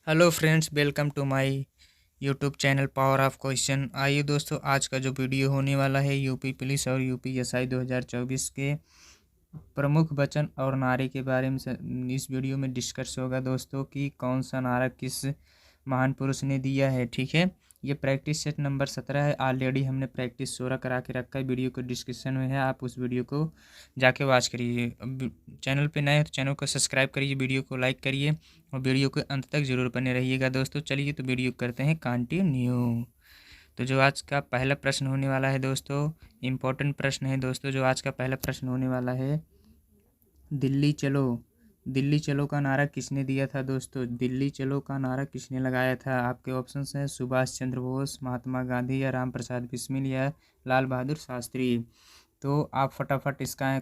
Hello friends, welcome to my YouTube channel power of question. आइए दोस्तों, आज का जो वीडियो होने वाला है यूपी पुलिस और यूपीएसआई 2024 के प्रमुख वचन और नारे के बारे में इस वीडियो में डिस्कस होगा दोस्तों कि कौन सा नारा किस महान पुरुष ने दिया है। ठीक है, ये प्रैक्टिस सेट नंबर 17 है। ऑलरेडी हमने प्रैक्टिस 16 करा के रखा है, वीडियो को डिस्क्रिप्शन में है, आप उस वीडियो को जाके वॉच करिए। अब चैनल पे नए हैं तो चैनल को सब्सक्राइब करिए, वीडियो को लाइक करिए और वीडियो के अंत तक जरूर बने रहिएगा दोस्तों। चलिए तो वीडियो करते हैं कंटिन्यू। तो जो आज का पहला प्रश्न होने वाला है दोस्तों, इम्पोर्टेंट प्रश्न है दोस्तों। जो आज का पहला प्रश्न होने वाला है, दिल्ली चलो, दिल्ली चलो का नारा किसने दिया था दोस्तों? दिल्ली चलो का नारा किसने लगाया था? आपके ऑप्शंस हैं सुभाष चंद्र बोस, महात्मा गांधी या राम प्रसाद बिस्मिल या लाल बहादुर शास्त्री। तो आप फटाफट इसका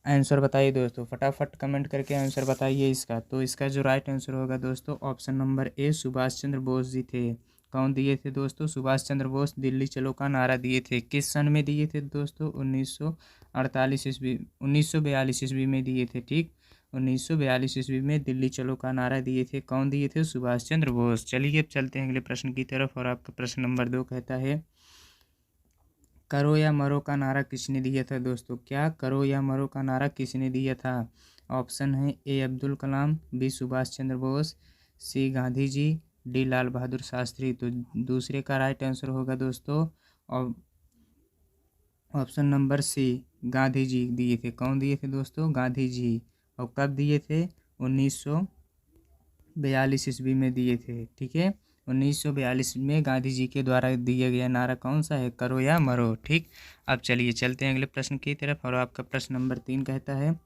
आंसर बताइए दोस्तों, फटाफट कमेंट करके आंसर बताइए इसका। तो इसका जो राइट आंसर होगा दोस्तों, ऑप्शन नंबर ए, सुभाष चंद्र बोस जी थे। कौन दिए थे दोस्तों? सुभाष चंद्र बोस दिल्ली चलो का नारा दिए थे। किस सन में दिए थे दोस्तों? 1948 ईस्वी, 1942 ईस्वी में दिए थे। ठीक, 1942 ईस्वी में दिल्ली चलो का नारा दिए थे। कौन दिए थे? सुभाष चंद्र बोस। चलिए अब चलते हैं अगले प्रश्न की तरफ, और आपका प्रश्न नंबर 2 कहता है, करो या मरो का नारा किसने दिया था दोस्तों? क्या करो या मरो का नारा किसने दिया था? ऑप्शन है ए, अब्दुल कलाम, बी, सुभाष चंद्र बोस, सी, गांधी जी, डी, लाल बहादुर शास्त्री। तो दूसरे का राइट आंसर होगा दोस्तों और ऑप्शन नंबर सी, गांधी जी दिए थे। कौन दिए थे दोस्तों? गांधी जी। और कब दिए थे? 1942 ईस्वी में दिए थे। ठीक है, 1942 में गांधी जी के द्वारा दिया गया नारा कौन सा है? करो या मरो। ठीक, अब चलिए चलते हैं अगले प्रश्न की तरफ, और आपका प्रश्न नंबर 3 कहता है,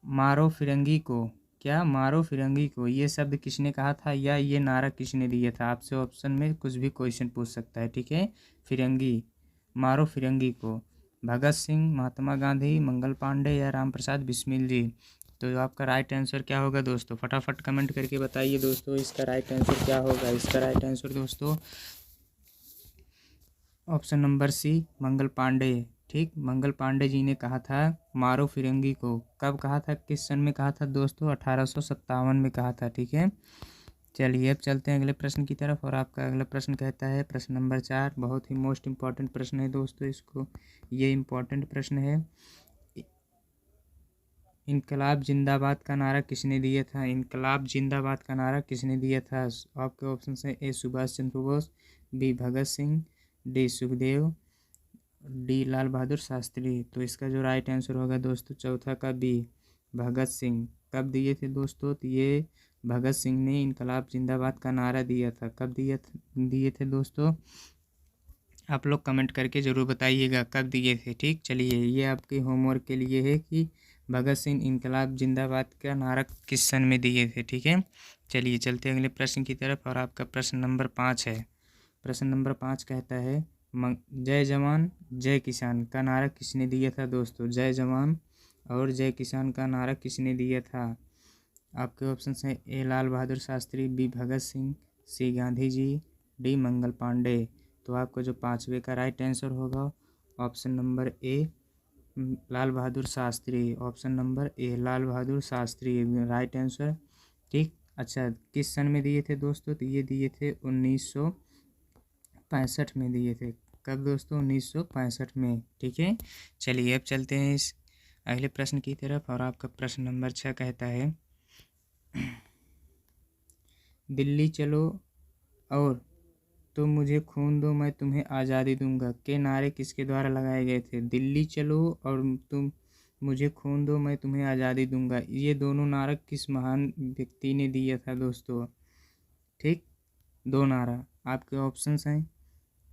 मारो फिरंगी को, क्या मारो फिरंगी को ये शब्द किसने कहा था या ये नारा किसने दिया था? आपसे ऑप्शन में कुछ भी क्वेश्चन पूछ सकता है। ठीक है, फिरंगी, मारो फिरंगी को, भगत सिंह, महात्मा गांधी, मंगल पांडे या राम प्रसाद बिस्मिल जी। तो आपका राइट आंसर क्या होगा दोस्तों? फटाफट कमेंट करके बताइए दोस्तों, इसका राइट आंसर क्या होगा? इसका राइट आंसर दोस्तों ऑप्शन नंबर सी, मंगल पांडे। ठीक, मंगल पांडे जी ने कहा था मारो फिरंगी को। कब कहा था, किस सन में कहा था दोस्तों? 1857 में कहा था। ठीक है, चलिए अब चलते हैं अगले प्रश्न की तरफ, और आपका अगला प्रश्न कहता है, प्रश्न नंबर 4, बहुत ही मोस्ट इम्पॉर्टेंट प्रश्न है दोस्तों। इसको, ये इम्पॉर्टेंट प्रश्न है, इनकलाब जिंदाबाद का नारा किसने दिया था? इनकलाब जिंदाबाद का नारा किसने दिया था? आपके ऑप्शन है ए, Subhash Chandra Bose, B, Bhagat Singh, D, Sukhdev, D, Lal Bahadur Shastri. तो इसका जो राइट आंसर होगा दोस्तों चौथा का बी, भगत सिंह। कब दिए थे दोस्तों? तो ये भगत सिंह ने इनकलाब जिंदाबाद का नारा दिया था। कब दिए थे दोस्तों? आप लोग कमेंट करके ज़रूर बताइएगा कब दिए थे। ठीक, चलिए ये आपके होमवर्क के लिए है कि भगत सिंह इनकलाब जिंदाबाद का नारा किस सन में दिए थे। ठीक है, चलिए चलते अगले प्रश्न की तरफ, और आपका प्रश्न नंबर 5 है। प्रश्न नंबर 5 कहता है, जय जवान जय किसान का नारा किसने दिया था दोस्तों? जय जवान और जय किसान का नारा किसने दिया था? आपके ऑप्शन हैं A, Lal Bahadur Shastri, B, Bhagat Singh, C, Gandhi ji, D, Mangal Pandey. तो आपका जो पाँचवें का राइट आंसर होगा ऑप्शन नंबर ए, लाल बहादुर शास्त्री। ऑप्शन नंबर ए, लाल बहादुर शास्त्री राइट आंसर। ठीक, अच्छा किस सन में दिए थे दोस्तों? तो ये दिए थे 1965 में दिए थे। कब दोस्तों? 1965 में। ठीक है, चलिए अब चलते हैं इस अगले प्रश्न की तरफ, और आपका प्रश्न नंबर 6 कहता है, दिल्ली चलो और तुम मुझे खून दो मैं तुम्हें आज़ादी दूंगा के नारे किसके द्वारा लगाए गए थे? दिल्ली चलो और तुम मुझे खून दो मैं तुम्हें आज़ादी दूंगा, ये दोनों नारा किस महान व्यक्ति ने दिया था दोस्तों? ठीक, दो नारा आपके ऑप्शंस हैं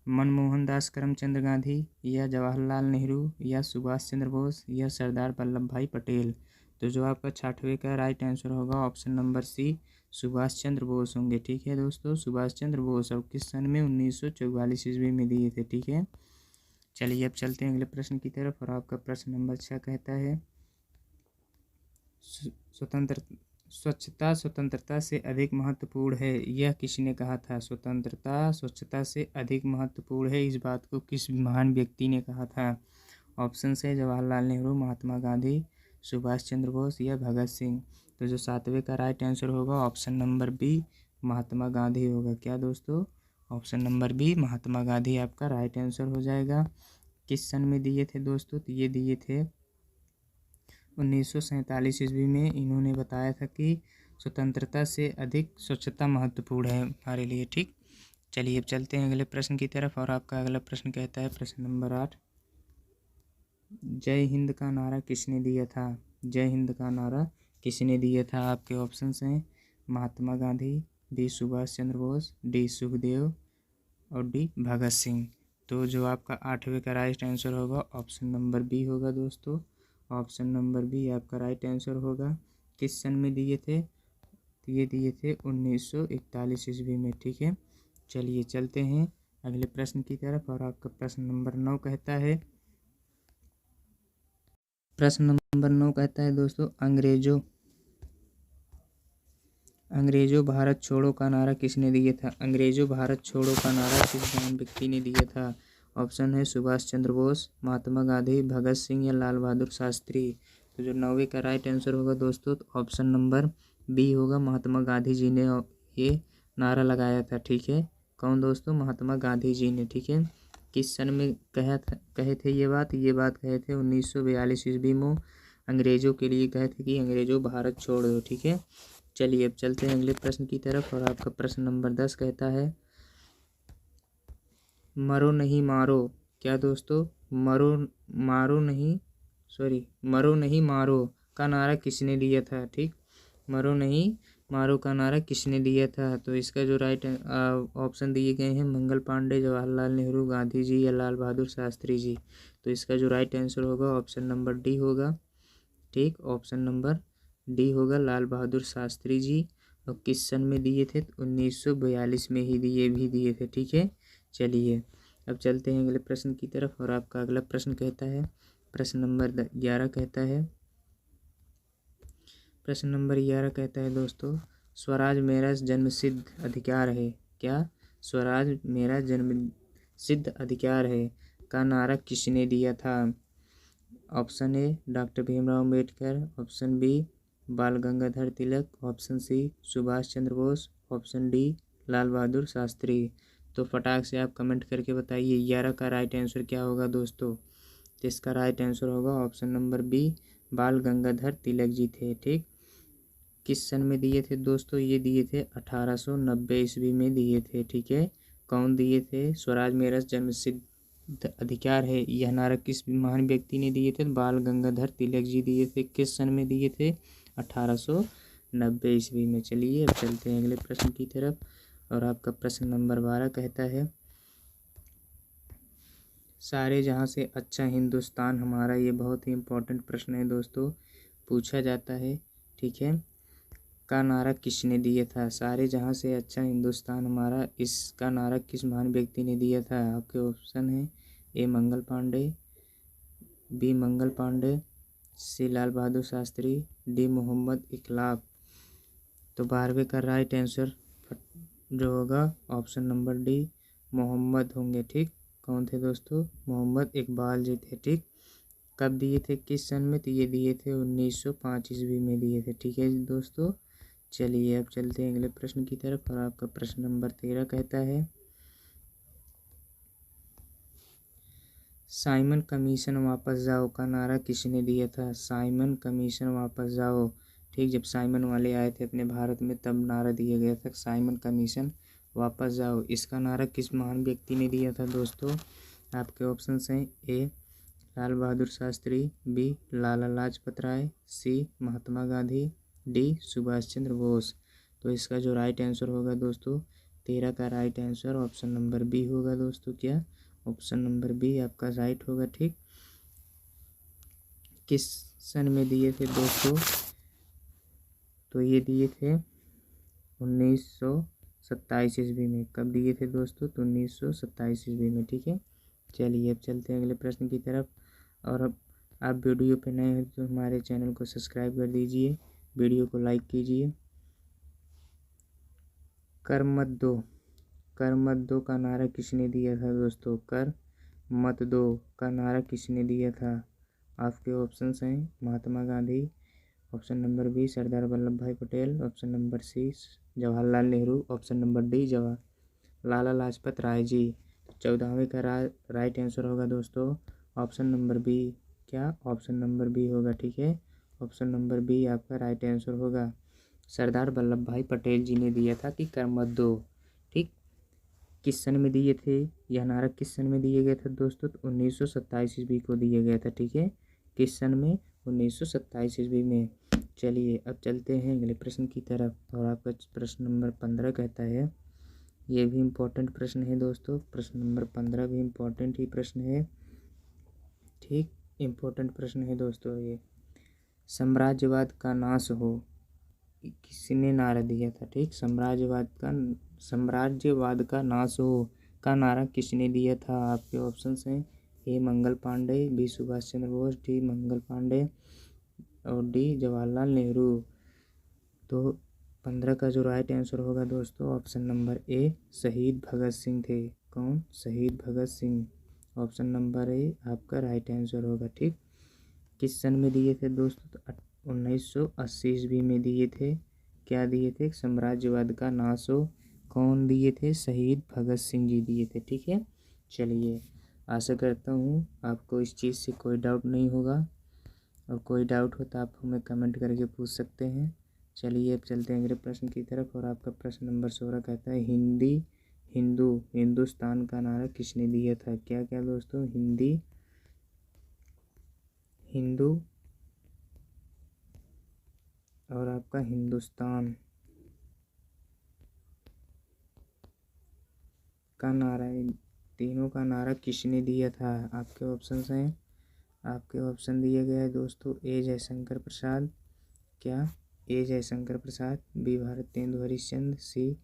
मनमोहन दास करमचंद गांधी या जवाहरलाल नेहरू या सुभाष चंद्र बोस या सरदार वल्लभ भाई पटेल। तो जो आपका 6वें का राइट आंसर होगा ऑप्शन नंबर सी, सुभाष चंद्र बोस होंगे। ठीक है दोस्तों, सुभाष चंद्र बोस। और किस सन में? 1944 ईस्वी में दिए थे। ठीक है, चलिए अब चलते हैं अगले प्रश्न की तरफ, और आपका प्रश्न नंबर 6 कहता है, स्वतंत्र स्वच्छता स्वतंत्रता से अधिक महत्वपूर्ण है, यह किसने कहा था? स्वतंत्रता स्वच्छता से अधिक महत्वपूर्ण है, इस बात को किस महान व्यक्ति ने कहा था? ऑप्शन है जवाहरलाल नेहरू, महात्मा गांधी, सुभाष चंद्र बोस या भगत सिंह। तो जो 7वें का राइट आंसर होगा option number B Mahatma Gandhi होगा। क्या दोस्तों, option number B Mahatma Gandhi आपका राइट आंसर हो जाएगा। किस सन में दिए थे दोस्तों, तो ये दिए थे 1947 ईस्वी में। इन्होंने बताया था कि स्वतंत्रता से अधिक स्वच्छता महत्वपूर्ण है हमारे लिए। ठीक, चलिए अब चलते हैं अगले प्रश्न की तरफ। और आपका अगला प्रश्न कहता है प्रश्न नंबर 8, जय हिंद का नारा किसने दिया था? जय हिंद का नारा किसने दिया था? आपके ऑप्शंस हैं महात्मा गांधी, बी सुभाष चंद्र बोस, डी सुखदेव और डी भगत सिंह। तो जो आपका 8वें का राइट आंसर होगा ऑप्शन नंबर बी होगा दोस्तों। ऑप्शन नंबर बी आपका राइट आंसर होगा। किस सन में दिए थे? तो ये दिए थे 1941 ईस्वी में। ठीक है, चलिए चलते हैं अगले प्रश्न की तरफ। और आपका प्रश्न नंबर 9 कहता है, प्रश्न नंबर 9 कहता है दोस्तों, अंग्रेजों भारत छोड़ो का नारा किसने दिया था? अंग्रेजों भारत छोड़ो का नारा किस महान व्यक्ति ने दिया था? ऑप्शन है सुभाष चंद्र बोस, महात्मा गांधी, भगत सिंह या लाल बहादुर शास्त्री। तो जो 9वें का राइट आंसर होगा दोस्तों तो ऑप्शन नंबर बी होगा, महात्मा गांधी जी ने ये नारा लगाया था। ठीक है, कौन दोस्तों? महात्मा गांधी जी ने। ठीक है, किस सन में कहे थे ये बात कहे थे 1942 ईस्वी में। अंग्रेजों के लिए कहे थे कि अंग्रेजों भारत छोड़ दो। ठीक है, चलिए अब चलते हैं अगले प्रश्न की तरफ। और आपका प्रश्न नंबर 10 कहता है, मरो नहीं मारो। क्या दोस्तों? मरो नहीं मारो का नारा किसने दिया था? ठीक, मरो नहीं मारो का नारा किसने दिया था? तो इसका जो राइट ऑप्शन दिए गए हैं मंगल पांडे, जवाहरलाल नेहरू, गांधी जी या लाल बहादुर शास्त्री जी। तो इसका जो राइट आंसर होगा ऑप्शन नंबर डी होगा। ठीक, ऑप्शन नंबर डी होगा, लाल बहादुर शास्त्री जी। और किस सन में दिए थे? 1942 में ही दिए थे। ठीक है, चलिए अब चलते हैं अगले प्रश्न की तरफ। और आपका अगला प्रश्न कहता है प्रश्न नंबर 11 कहता है, प्रश्न नंबर 11 कहता है दोस्तों, स्वराज मेरा जन्मसिद्ध अधिकार है। क्या? स्वराज मेरा जन्मसिद्ध अधिकार है का नारा किसने दिया था? Option A doctor Bhimrao Ambedkar, option B Bal Gangadhar Tilak, option C Subhash Chandra Bose, option D Lal Bahadur Shastri. तो फटाक से आप कमेंट करके बताइए 11 का राइट आंसर क्या होगा दोस्तों। तो इसका राइट आंसर होगा option number B Bal Gangadhar Tilak ji थे। ठीक, किस सन में दिए थे दोस्तों? ये दिए थे 1890 ईस्वी में दिए थे। ठीक है, कौन दिए थे? स्वराज मेरा जन्मसिद्ध अधिकार है यह नारा किस महान व्यक्ति ने दिए थे? बाल गंगाधर तिलक जी दिए थे। किस सन में दिए थे? 1890 ईस्वी में। चलिए अब चलते हैं अगले प्रश्न की तरफ। और आपका प्रश्न नंबर 12 कहता है, सारे जहाँ से अच्छा हिंदुस्तान हमारा। ये बहुत ही इम्पोर्टेंट प्रश्न है दोस्तों, पूछा जाता है। ठीक है, का नारा किसने दिया था? सारे जहाँ से अच्छा हिंदुस्तान हमारा, इसका नारा किस महान व्यक्ति ने दिया था? आपके ऑप्शन है ए मंगल पांडे, बी मंगल पांडे, सी लाल बहादुर शास्त्री, डी मोहम्मद इकबाल। तो 12वें का राइट आंसर जो होगा ऑप्शन नंबर डी मोहम्मद होंगे। ठीक, कौन थे दोस्तों? मोहम्मद इकबाल जी थे। ठीक, कब दिए थे, किस सन में? तो ये दिए थे 1905 ईस्वी में दिए थे। ठीक है दोस्तों, चलिए अब चलते हैं अगले प्रश्न की तरफ। और आपका प्रश्न नंबर 13 कहता है, साइमन कमीशन वापस जाओ का नारा किसने दिया था? साइमन कमीशन वापस जाओ। ठीक, जब साइमन वाले आए थे अपने भारत में तब नारा दिया गया था साइमन कमीशन वापस जाओ। इसका नारा किस महान व्यक्ति ने दिया था दोस्तों? आपके ऑप्शंस हैं A Lal Bahadur Shastri, B Lala Lajpat Rai, C Mahatma Gandhi, D Subhash Chandra Bose. तो इसका जो राइट आंसर होगा दोस्तों 13 का right answer option number B होगा दोस्तों। क्या? ऑप्शन नंबर बी आपका राइट होगा। ठीक, किस सन में दिए थे दोस्तों? तो ये दिए थे 1927 ईस्वी में। कब दिए थे दोस्तों? तो 1927 ईस्वी में। ठीक है, चलिए अब चलते हैं अगले प्रश्न की तरफ। और अब आप वीडियो पे नए हैं तो हमारे चैनल को सब्सक्राइब कर दीजिए, वीडियो को लाइक कीजिए। कर मत दो का नारा किसने दिया था दोस्तों? कर मत दो का नारा किसने दिया था? आपके ऑप्शंस हैं Mahatma Gandhi, option number B Sardar Vallabh Bhai Patel, option number C Jawaharlal Nehru, option number D Lala Lajpat Rai ji. 14वें का राइट आंसर होगा दोस्तों ऑप्शन नंबर बी। क्या ऑप्शन नंबर बी होगा, ठीक है। ऑप्शन नंबर बी आपका राइट आंसर होगा। सरदार वल्लभ भाई पटेल जी ने दिया था कि कर्म मत दो, ठीक। किस सन में दिए थे यह नारा, किस सन में दिया गया था दोस्तों? तो 1927 ईस्वी को दिया गया था, ठीक है। किस सन में? 1927 ईस्वी में। चलिए अब चलते हैं अगले प्रश्न की तरफ और आपका प्रश्न नंबर 15 कहता है, ये भी इम्पोर्टेंट प्रश्न है दोस्तों। प्रश्न नंबर 15 भी इम्पोर्टेंट ही प्रश्न है, ठीक। इम्पोर्टेंट प्रश्न है दोस्तों ये। साम्राज्यवाद का नाश हो किसने नारा दिया था, ठीक। साम्राज्यवाद का नाश हो का नारा किसने दिया था? आपके ऑप्शंस हैं ए मंगल पांडे, बी सुभाष चंद्र बोस, डी मंगल पांडे और डी जवाहरलाल नेहरू। तो 15 का जो राइट आंसर होगा दोस्तों ऑप्शन नंबर ए शहीद भगत सिंह थे। कौन? शहीद भगत सिंह। ऑप्शन नंबर ए आपका राइट आंसर होगा, ठीक। किस सन में दिए थे दोस्तों? तो 1980 ईस्वी में दिए थे। क्या दिए थे? साम्राज्यवाद का नाश हो। कौन दिए थे? शहीद भगत सिंह जी दिए थे, ठीक है। चलिए आशा करता हूँ आपको इस चीज़ से कोई डाउट नहीं होगा, और कोई डाउट हो तो आप हमें कमेंट करके पूछ सकते हैं। चलिए अब चलते हैं अगले प्रश्न की तरफ और आपका प्रश्न नंबर 16 कहता है, हिंदुस्तान का नारा किसने दिया था? क्या क्या दोस्तों? हिंदू और आपका हिंदुस्तान का नारा, तीनों का नारा किसने दिया था? आपके ऑप्शंस हैं, आपके ऑप्शन दिए गए हैं दोस्तों। ए जयशंकर प्रसाद। क्या? A Jaishankar Prasad, B Bharatendu Harishchandra, C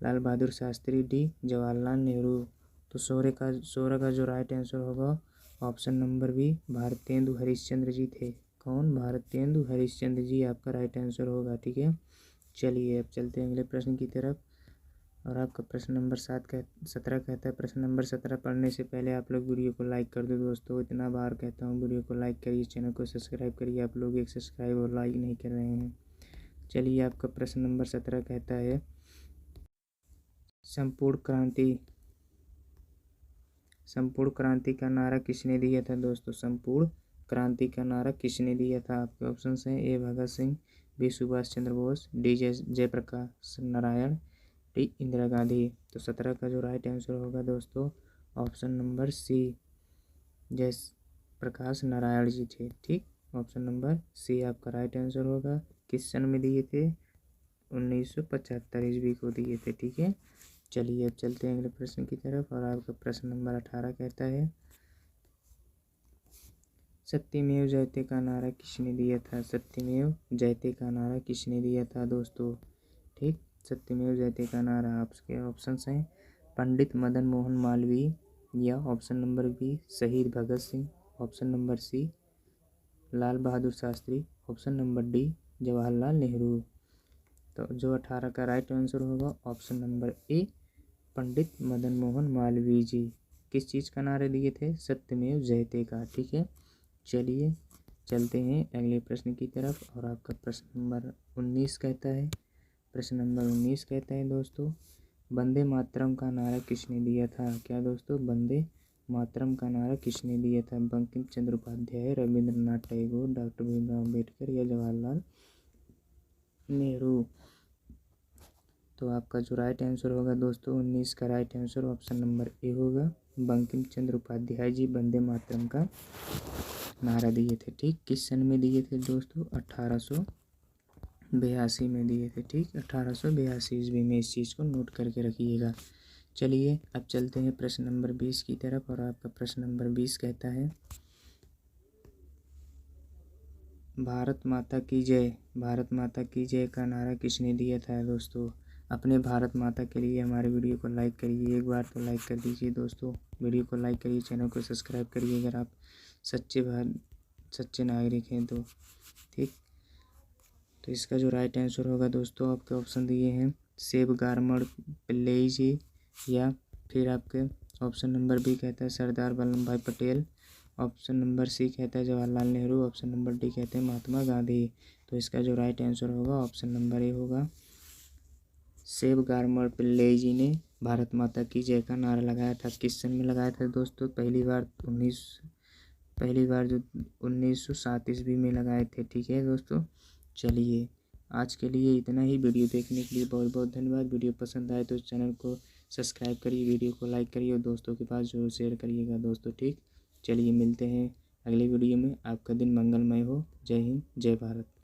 Lal Bahadur Shastri, D Jawaharlal Nehru. तो 16 का जो राइट आंसर होगा option number B Bharatendu Harishchandra ji थे। कौन? भारतेंदु हरिश्चंद्र जी आपका राइट आंसर होगा, ठीक है। चलिए अब चलते हैं अगले प्रश्न की तरफ और आपका प्रश्न नंबर 17 कहता है, प्रश्न नंबर 17 पढ़ने से पहले आप लोग वीडियो को लाइक कर दो दोस्तों। इतना बार कहता हूँ वीडियो को लाइक करिए, चैनल को सब्सक्राइब करिए। आप लोग एक सब्सक्राइब और लाइक नहीं कर रहे हैं। चलिए आपका प्रश्न नंबर 17 कहता है, संपूर्ण क्रांति का नारा किसने दिया था दोस्तों? संपूर्ण क्रांति का नारा किसने दिया था? आपके ऑप्शन हैं A Bhagat Singh, B Subhash Chandra Bose, D Jayaprakash Narayan, D Indira Gandhi. तो 17 का जो राइट आंसर होगा दोस्तों option number C Jayaprakash Narayan ji थे, ठीक। ऑप्शन नंबर सी आपका राइट आंसर होगा। किस सन में दिए थे? 1975 ईस्वी को दिए थे, ठीक है। चलिए अब चलते हैं अगले प्रश्न की तरफ और आपका प्रश्न नंबर 18 कहता है, सत्यमेव जयते का नारा किसने दिया था? सत्यमेव जयते का नारा किसने दिया था दोस्तों, ठीक। सत्यमेव जयते का नारा आपके ऑप्शंस हैं पंडित मदन मोहन मालवीय, या ऑप्शन नंबर बी शहीद Bhagat Singh, option number C Lal Bahadur Shastri, option number D Jawaharlal Nehru. तो जो 18 का राइट आंसर होगा option number A Pandit Madan Mohan Malviya ji. किस चीज़ का नारा दिए थे? सत्यमेव जयते का, ठीक है। चलिए चलते हैं अगले प्रश्न की तरफ और आपका प्रश्न नंबर 19 कहता है, प्रश्न नंबर 19 कहता है दोस्तों, वंदे मातरम का नारा किसने दिया था? क्या दोस्तों? वंदे मातरम का नारा किसने दिया था? बंकिम चंद्र उपाध्याय, रविंद्रनाथ टैगोर, डॉक्टर भीमराव अम्बेडकर या जवाहरलाल नेहरू। तो आपका जो राइट आंसर होगा दोस्तों 19 का राइट आंसर ऑप्शन नंबर ए होगा। बंकिम चंद्र उपाध्याय जी वंदे मातरम का नारा दिए थे, ठीक। किस सन में दिए थे दोस्तों? 1882 में दिए थे, ठीक। 1882 ईस्वी में। इस चीज़ को नोट करके रखिएगा। चलिए अब चलते हैं प्रश्न नंबर 20 की तरफ और आपका प्रश्न नंबर 20 कहता है, भारत माता की जय, भारत माता की जय का नारा किसने दिया था दोस्तों? अपने भारत माता के लिए हमारे वीडियो को लाइक करिए, एक बार तो लाइक कर दीजिए दोस्तों। वीडियो को लाइक करिए, चैनल को सब्सक्राइब करिए अगर आप सच्चे नागरिक हैं तो, ठीक। तो इसका जो राइट आंसर होगा दोस्तों आपके ऑप्शन दिए हैं सेब गारमड़ पिल्लई जी, या फिर आपके ऑप्शन नंबर बी कहता है सरदार वल्लभ भाई पटेल, ऑप्शन नंबर सी कहता है Jawaharlal Nehru. Option number D कहते हैं महात्मा गांधी। तो इसका जो राइट आंसर होगा ऑप्शन नंबर ए होगा। सेव गार्मर पिल्लई जी ने भारत माता की जय का नारा लगाया था, किस सन में लगाया था दोस्तों? पहली बार जो 1907 ईस्वी में लगाए थे। ठीक है दोस्तों, चलिए आज के लिए इतना ही। वीडियो देखने के लिए बहुत बहुत धन्यवाद। वीडियो पसंद आए तो चैनल को सब्सक्राइब करिए, वीडियो को लाइक करिए और दोस्तों के पास जरूर शेयर करिएगा दोस्तों। ठीक, चलिए मिलते हैं अगले वीडियो में। आपका दिन मंगलमय हो। जय हिंद, जय भारत।